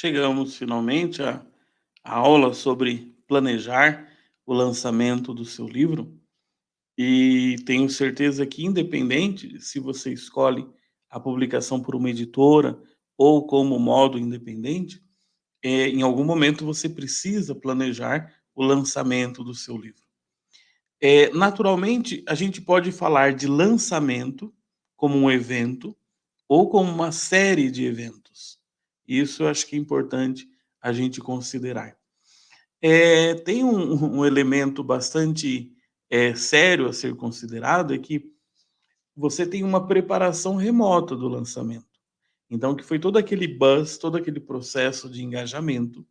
Chegamos finalmente à aula sobre planejar o lançamento do seu livro e tenho certeza que, independente de se você escolhe a publicação por uma editora ou como modo independente, em algum momento você precisa planejar o lançamento do seu livro. Naturalmente, a gente pode falar de lançamento como um evento ou como uma série de eventos. Isso eu acho que é importante a gente considerar. Tem um elemento bastante, sério a ser considerado, é que você tem uma preparação remota do lançamento. Então que foi todo aquele buzz, todo aquele processo de engajamento,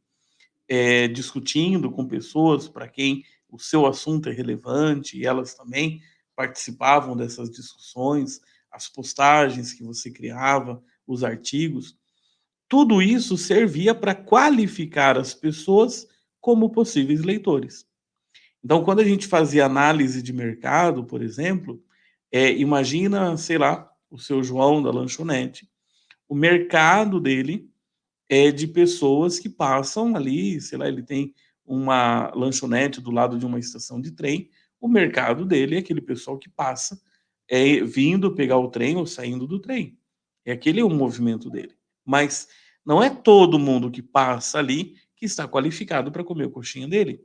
discutindo com pessoas para quem o seu assunto é relevante e elas também participavam dessas discussões, as postagens que você criava, os artigos, tudo isso servia para qualificar as pessoas como possíveis leitores. Então, quando a gente fazia análise de mercado, por exemplo, imagina, sei lá, o seu João da lanchonete, o mercado dele é de pessoas que passam ali, sei lá, ele tem uma lanchonete do lado de uma estação de trem, o mercado dele é aquele pessoal que passa, vindo pegar o trem ou saindo do trem. Aquele é o movimento dele. Mas não é todo mundo que passa ali que está qualificado para comer a coxinha dele.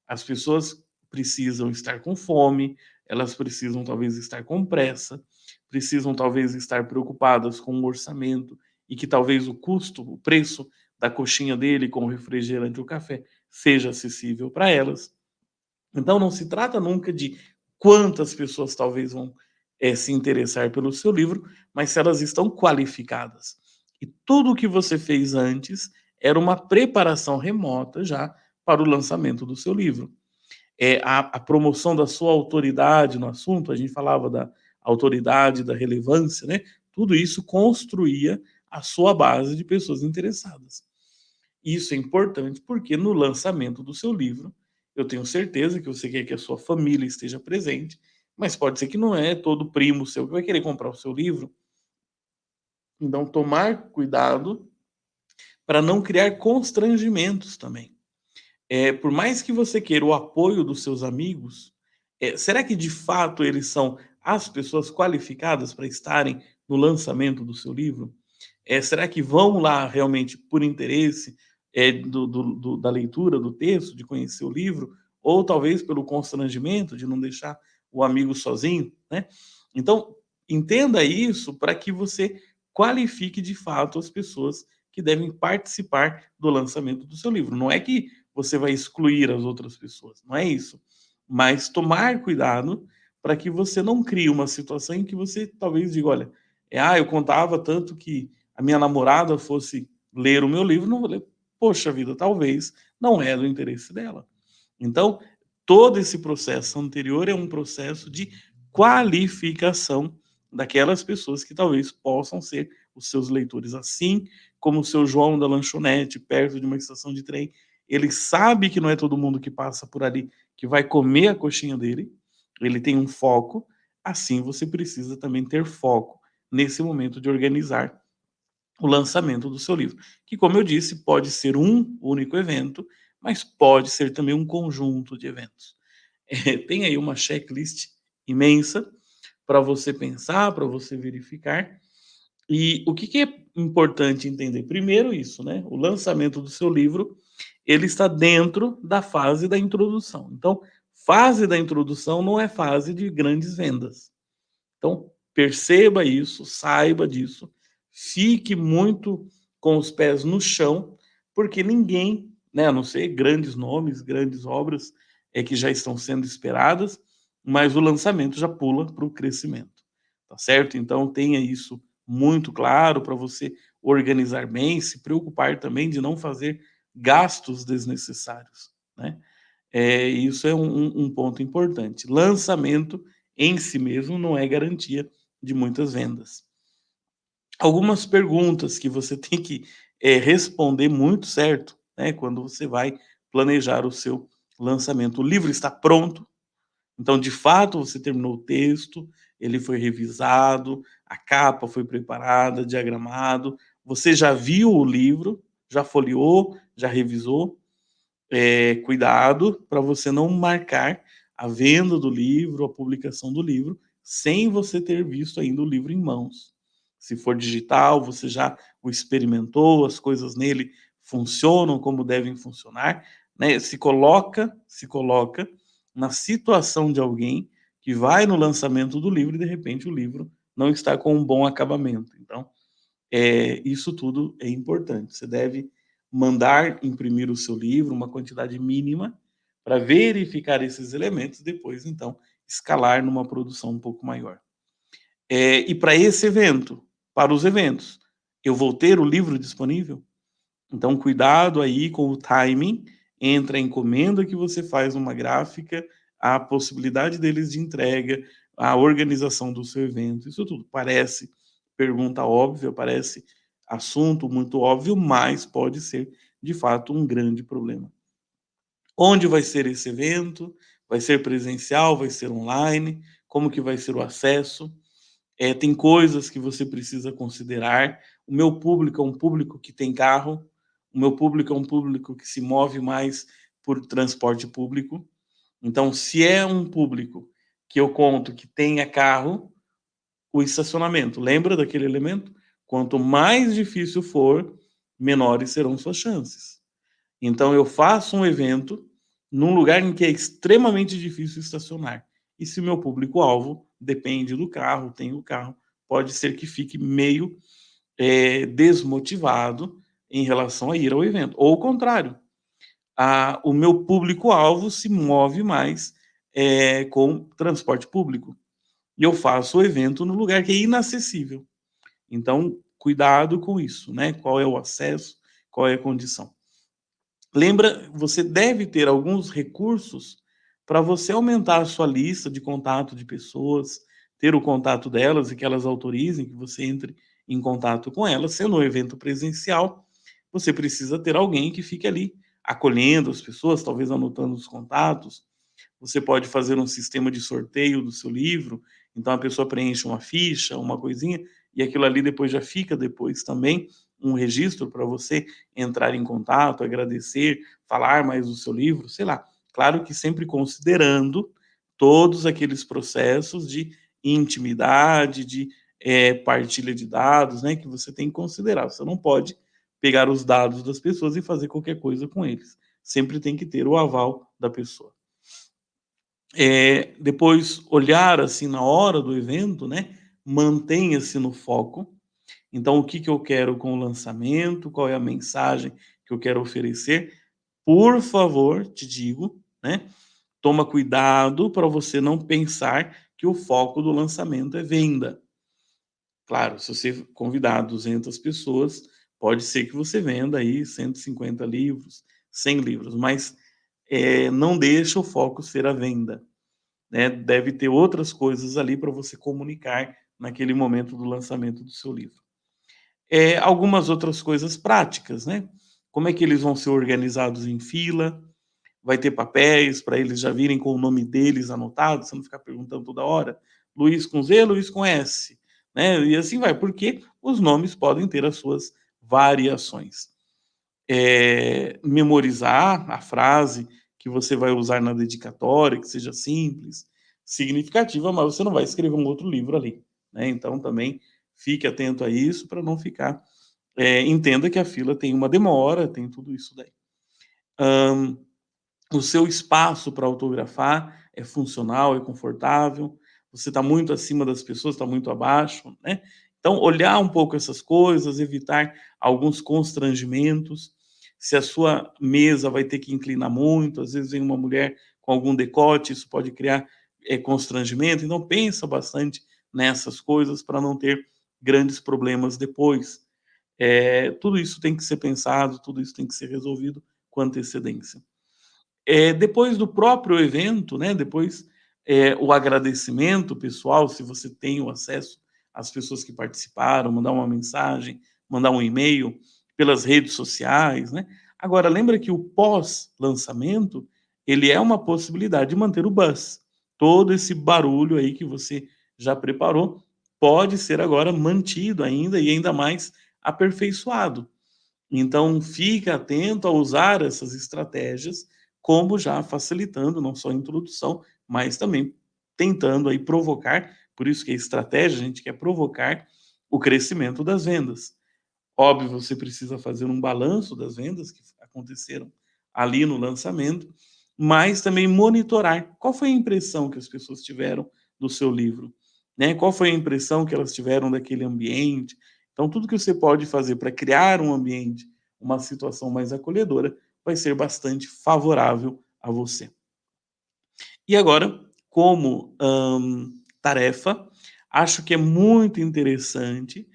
As pessoas precisam estar com fome, elas precisam talvez estar com pressa, precisam talvez estar preocupadas com o orçamento e que talvez o custo, o preço da coxinha dele com o refrigerante ou café seja acessível para elas. Então não se trata nunca de quantas pessoas talvez vão, se interessar pelo seu livro, mas se elas estão qualificadas. E tudo o que você fez antes era uma preparação remota já para o lançamento do seu livro. A promoção da sua autoridade no assunto, a gente falava da autoridade, da relevância, né? Tudo isso construía a sua base de pessoas interessadas. Isso é importante porque no lançamento do seu livro, eu tenho certeza que você quer que a sua família esteja presente, mas pode ser que não é todo primo seu que vai querer comprar o seu livro. Então, tomar cuidado para não criar constrangimentos também. Por mais que você queira o apoio dos seus amigos, será que de fato eles são as pessoas qualificadas para estarem no lançamento do seu livro? Será que vão lá realmente por interesse, da leitura do texto, de conhecer o livro, ou talvez pelo constrangimento de não deixar o amigo sozinho, né? Então, entenda isso para que você qualifique de fato as pessoas que devem participar do lançamento do seu livro. Não é que você vai excluir as outras pessoas, não é isso. Mas tomar cuidado para que você não crie uma situação em que você talvez diga: olha, eu contava tanto que a minha namorada fosse ler o meu livro, não vou ler. Poxa vida, talvez não é do interesse dela. Então, todo esse processo anterior é um processo de qualificação daquelas pessoas que talvez possam ser os seus leitores, assim como o seu João da lanchonete, perto de uma estação de trem, ele sabe que não é todo mundo que passa por ali que vai comer a coxinha dele, ele tem um foco, assim você precisa também ter foco nesse momento de organizar o lançamento do seu livro, que, como eu disse, pode ser um único evento, mas pode ser também um conjunto de eventos. Tem aí uma checklist imensa para você pensar, para você verificar. E o que é importante entender? Primeiro isso, né? O lançamento do seu livro, ele está dentro da fase da introdução. Então, fase da introdução não é fase de grandes vendas. Então, perceba isso, saiba disso, fique muito com os pés no chão, porque ninguém, né, a não ser grandes nomes, grandes obras, que já estão sendo esperadas, mas o lançamento já pula para o crescimento, tá certo? Então tenha isso muito claro para você organizar bem, se preocupar também de não fazer gastos desnecessários, né? Isso é um ponto importante. Lançamento em si mesmo não é garantia de muitas vendas. Algumas perguntas que você tem que responder muito certo, né, quando você vai planejar o seu lançamento. O livro está pronto, então de fato você terminou o texto, ele foi revisado, a capa foi preparada, diagramado, você já viu o livro, já folheou, já revisou. Cuidado para você não marcar a venda do livro, a publicação do livro, sem você ter visto ainda o livro em mãos. Se for digital, você já o experimentou, as coisas nele funcionam como devem funcionar, né? Se coloca na situação de alguém que vai no lançamento do livro e de repente o livro não está com um bom acabamento. Então, isso tudo é importante. Você deve mandar imprimir o seu livro, uma quantidade mínima, para verificar esses elementos, depois, então, escalar numa produção um pouco maior. E para esse evento, para os eventos, eu vou ter o livro disponível? Então, cuidado aí com o timing entre a encomenda que você faz numa gráfica, a possibilidade deles de entrega, a organização do seu evento, isso tudo. Parece pergunta óbvia, parece assunto muito óbvio, mas pode ser, de fato, um grande problema. Onde vai ser esse evento? Vai ser presencial? Vai ser online? Como que vai ser o acesso? Tem coisas que você precisa considerar. O meu público é um público que tem carro, o meu público é um público que se move mais por transporte público. Então, se é um público que eu conto que tenha carro, o estacionamento, lembra daquele elemento? Quanto mais difícil for, menores serão suas chances. Então, eu faço um evento num lugar em que é extremamente difícil estacionar. E se o meu público-alvo depende do carro, tem o carro, pode ser que fique meio desmotivado em relação a ir ao evento. Ou o contrário, o meu público-alvo se move mais com transporte público. E eu faço o evento no lugar que é inacessível. Então, cuidado com isso, né? Qual é o acesso, qual é a condição. Lembra, você deve ter alguns recursos para você aumentar a sua lista de contato de pessoas, ter o contato delas e que elas autorizem que você entre em contato com elas. Sendo um evento presencial, você precisa ter alguém que fique ali acolhendo as pessoas, talvez anotando os contatos. Você pode fazer um sistema de sorteio do seu livro, então a pessoa preenche uma ficha, uma coisinha, e aquilo ali depois já fica depois também um registro para você entrar em contato, agradecer, falar mais do seu livro, sei lá. Claro que sempre considerando todos aqueles processos de intimidade, de partilha de dados, né, que você tem que considerar. Você não pode pegar os dados das pessoas e fazer qualquer coisa com eles. Sempre tem que ter o aval da pessoa. Depois olhar assim na hora do evento, né? Mantenha-se no foco. Então, o que que eu quero com o lançamento? Qual é a mensagem que eu quero oferecer? Por favor, te digo, né? Toma cuidado para você não pensar que o foco do lançamento é venda. Claro, se você convidar 200 pessoas, pode ser que você venda aí 150 livros, 100 livros, mas não deixa o foco ser a venda, né? Deve ter outras coisas ali para você comunicar naquele momento do lançamento do seu livro. Algumas outras coisas práticas, né? Como é que eles vão ser organizados em fila? Vai ter papéis para eles já virem com o nome deles anotado, você não ficar perguntando toda hora, Luiz com Z, Luiz com S, né? E assim vai, porque os nomes podem ter as suas variações. Memorizar a frase que você vai usar na dedicatória, que seja simples, significativa, mas você não vai escrever um outro livro ali, né? Então também fique atento a isso para não ficar. Entenda que a fila tem uma demora, tem tudo isso daí. O seu espaço para autografar é funcional, é confortável, você está muito acima das pessoas, está muito abaixo, né? Então, olhar um pouco essas coisas, evitar alguns constrangimentos. Se a sua mesa vai ter que inclinar muito, às vezes vem uma mulher com algum decote, isso pode criar constrangimento. Então, pensa bastante nessas coisas para não ter grandes problemas depois. Tudo isso tem que ser pensado, tudo isso tem que ser resolvido com antecedência. Depois do próprio evento, né, depois o agradecimento pessoal, se você tem o acesso às pessoas que participaram, mandar uma mensagem, mandar um e-mail pelas redes sociais, né? Agora, lembra que o pós-lançamento, ele é uma possibilidade de manter o buzz. Todo esse barulho aí que você já preparou pode ser agora mantido ainda e ainda mais aperfeiçoado. Então, fica atento a usar essas estratégias, como já facilitando não só a introdução, mas também tentando aí provocar, por isso que a estratégia, a gente quer provocar o crescimento das vendas. Óbvio, você precisa fazer um balanço das vendas que aconteceram ali no lançamento, mas também monitorar qual foi a impressão que as pessoas tiveram do seu livro, né? Qual foi a impressão que elas tiveram daquele ambiente. Então, tudo que você pode fazer para criar um ambiente, uma situação mais acolhedora, vai ser bastante favorável a você. E agora, como tarefa, acho que é muito interessante,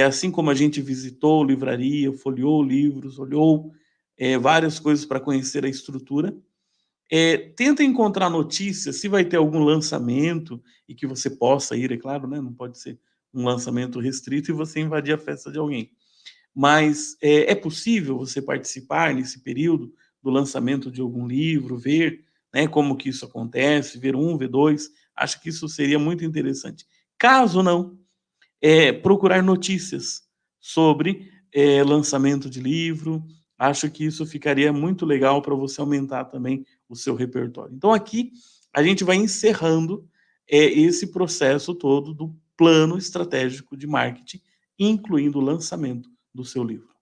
assim como a gente visitou livraria, folheou livros, olhou, várias coisas para conhecer a estrutura, tenta encontrar notícias, se vai ter algum lançamento e que você possa ir, é claro, né, não pode ser um lançamento restrito e você invadir a festa de alguém. Mas é possível você participar nesse período do lançamento de algum livro, ver, né, como que isso acontece, ver um, ver 2. Acho que isso seria muito interessante. Caso não, procurar notícias sobre, lançamento de livro, acho que isso ficaria muito legal para você aumentar também o seu repertório. Então aqui, a gente vai encerrando, esse processo todo do plano estratégico de marketing, incluindo o lançamento do seu livro.